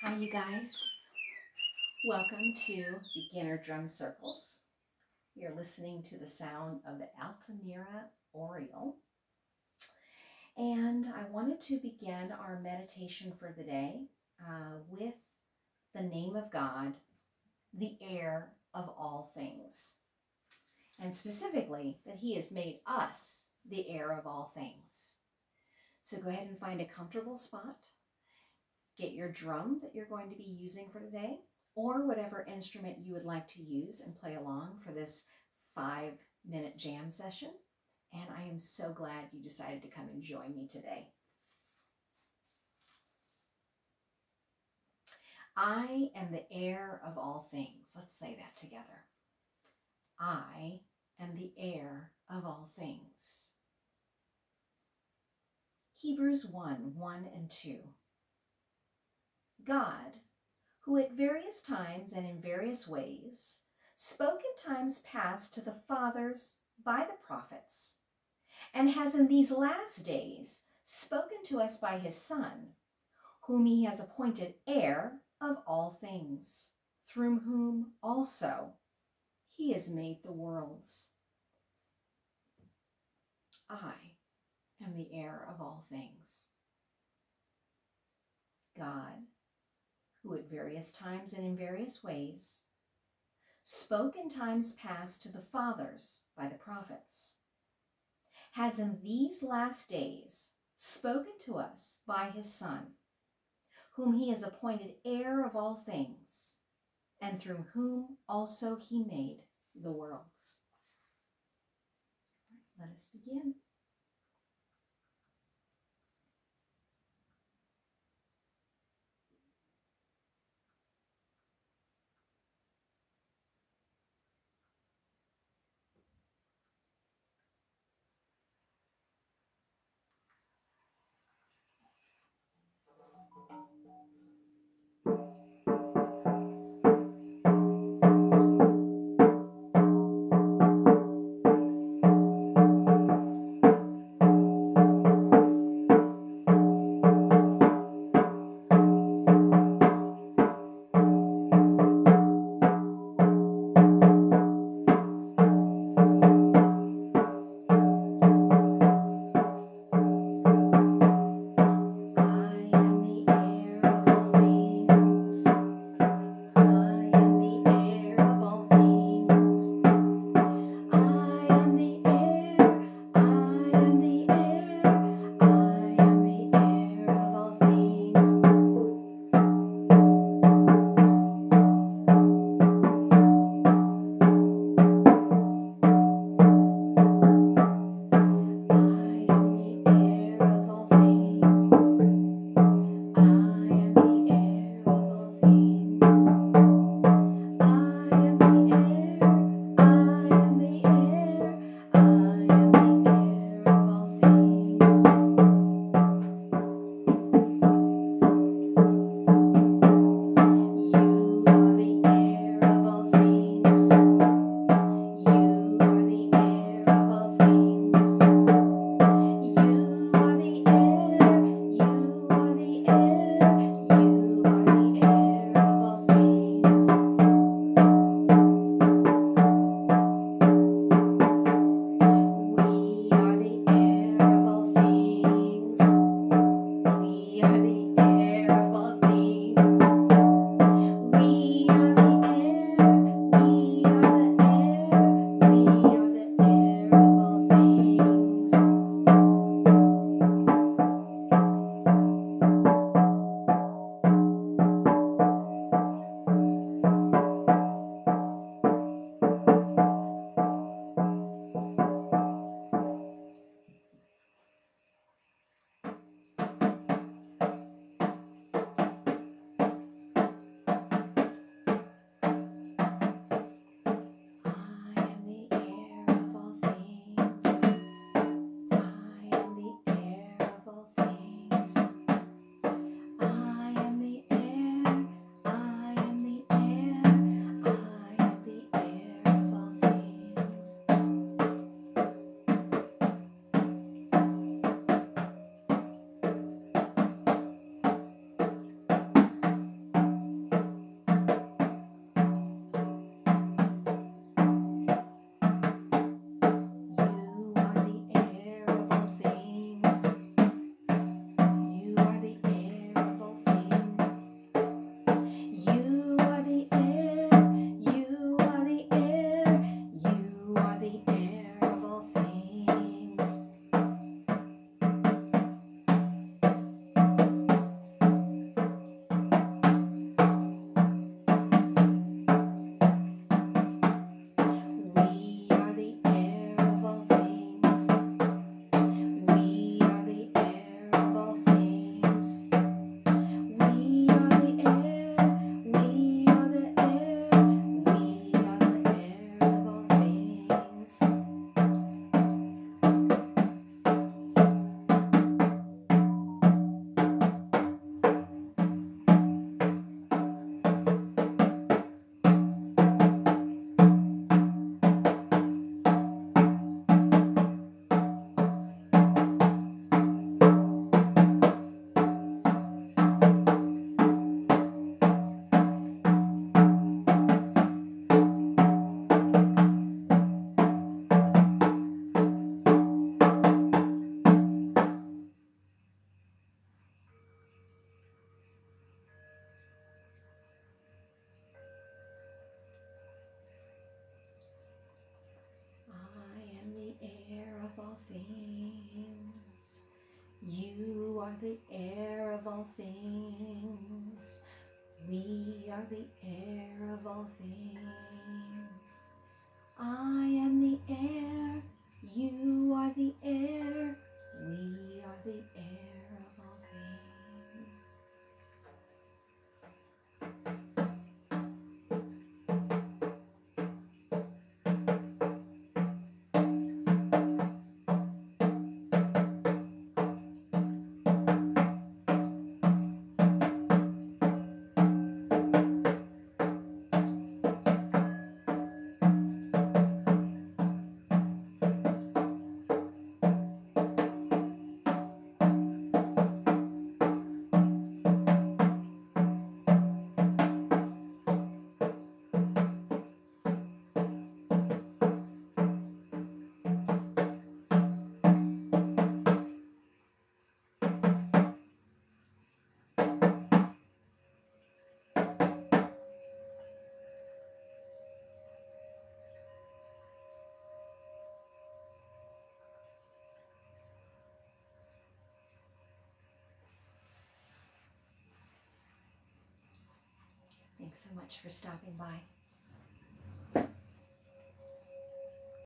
Hi, you guys. Welcome to Beginner Drum Circles. You're listening to the sound of the Altamira Oriole. And I wanted to begin our meditation for the day with the name of God, the heir of all things. And specifically, that He has made us the heir of all things. So go ahead and find a comfortable spot. Get your drum that you're going to be using for today, or whatever instrument you would like to use and play along for this 5-minute jam session. And I am so glad you decided to come and join me today. I am the heir of all things. Let's say that together. I am the heir of all things. Hebrews 1:1 and 2. God, who at various times and in various ways spoke in times past to the fathers by the prophets, and has in these last days spoken to us by his Son, whom he has appointed heir of all things, through whom also he has made the worlds. I am the heir of all things. God, who at various times and in various ways spoke in times past to the fathers by the prophets, has in these last days spoken to us by his Son, whom he has appointed heir of all things, and through whom also he made the worlds. Let us begin. things. You are the heir of all things. We are the heir of all things. I am the heir. You are the heir. We are the heir of all things. Thanks so much for stopping by.